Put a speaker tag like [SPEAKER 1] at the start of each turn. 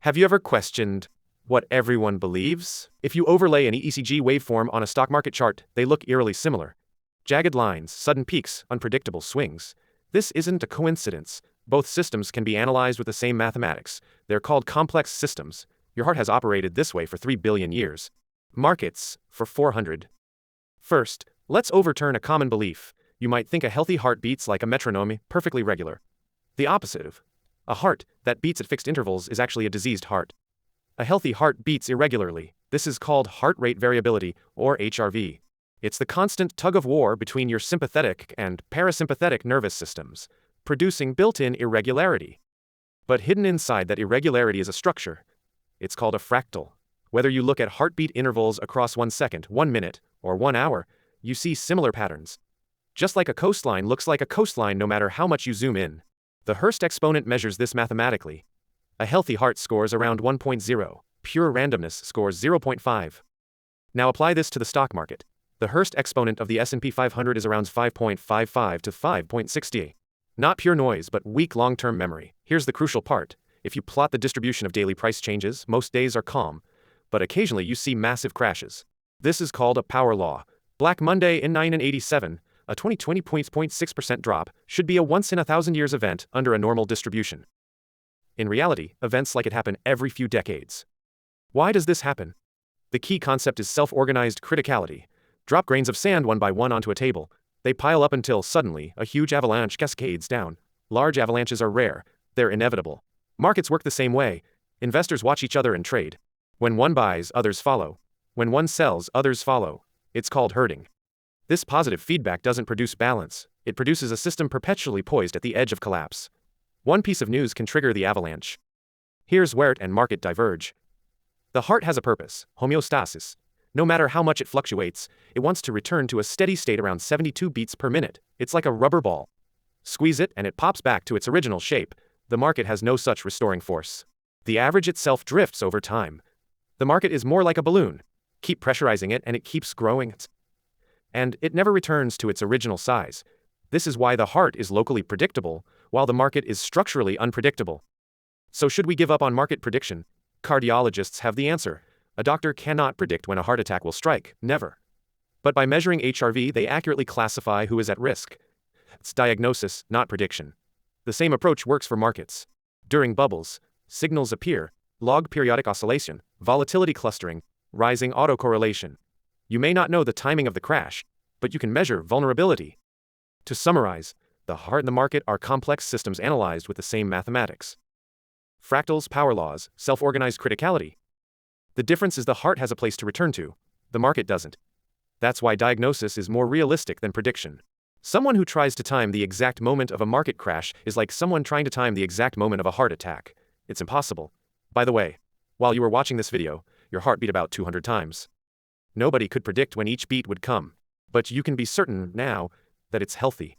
[SPEAKER 1] Have you ever questioned what everyone believes? If you overlay an ECG waveform on a stock market chart, they look eerily similar. Jagged lines, sudden peaks, unpredictable swings. This isn't a coincidence. Both systems can be analyzed with the same mathematics. They're called complex systems. Your heart has operated this way for 3 billion years. Markets, for 400. First, let's overturn a common belief. You might think a healthy heart beats like a metronome, perfectly regular. The opposite of a heart that beats at fixed intervals is actually a diseased heart. A healthy heart beats irregularly. This is called heart rate variability, or HRV. It's the constant tug-of-war between your sympathetic and parasympathetic nervous systems, producing built-in irregularity. But hidden inside that irregularity is a structure. It's called a fractal. Whether you look at heartbeat intervals across 1 second, 1 minute, or 1 hour, you see similar patterns. Just like a coastline looks like a coastline no matter how much you zoom in. The Hurst exponent measures this mathematically. A healthy heart scores around 1.0, pure randomness scores 0.5. Now apply this to the stock market. The Hurst exponent of the S&P 500 is around 5.55 to 5.60. Not pure noise, but weak long-term memory. Here's the crucial part. If you plot the distribution of daily price changes, most days are calm, but occasionally you see massive crashes. This is called a power law. Black Monday in 1987, a 20.6% drop, should be a once-in-a-thousand-years event under a normal distribution. In reality, events like it happen every few decades. Why does this happen? The key concept is self-organized criticality. Drop grains of sand one by one onto a table. They pile up until, suddenly, a huge avalanche cascades down. Large avalanches are rare. They're inevitable. Markets work the same way. Investors watch each other and trade. When one buys, others follow. When one sells, others follow. It's called herding. This positive feedback doesn't produce balance. It produces a system perpetually poised at the edge of collapse. One piece of news can trigger the avalanche. Here's where it and market diverge. The heart has a purpose, homeostasis. No matter how much it fluctuates, it wants to return to a steady state around 72 beats per minute. It's like a rubber ball. Squeeze it and it pops back to its original shape. The market has no such restoring force. The average itself drifts over time. The market is more like a balloon. Keep pressurizing it and it keeps growing. And it never returns to its original size. This is why the heart is locally predictable, while the market is structurally unpredictable. So should we give up on market prediction? Cardiologists have the answer. A doctor cannot predict when a heart attack will strike, never. But by measuring HRV, they accurately classify who is at risk. It's diagnosis, not prediction. The same approach works for markets. During bubbles, signals appear: log periodic oscillation, volatility clustering, rising autocorrelation. You may not know the timing of the crash, but you can measure vulnerability. To summarize, the heart and the market are complex systems analyzed with the same mathematics. Fractals, power laws, self-organized criticality. The difference is the heart has a place to return to. The market doesn't. That's why diagnosis is more realistic than prediction. Someone who tries to time the exact moment of a market crash is like someone trying to time the exact moment of a heart attack. It's impossible. By the way, while you were watching this video, your heart beat about 200 times. Nobody could predict when each beat would come. But you can be certain now that it's healthy.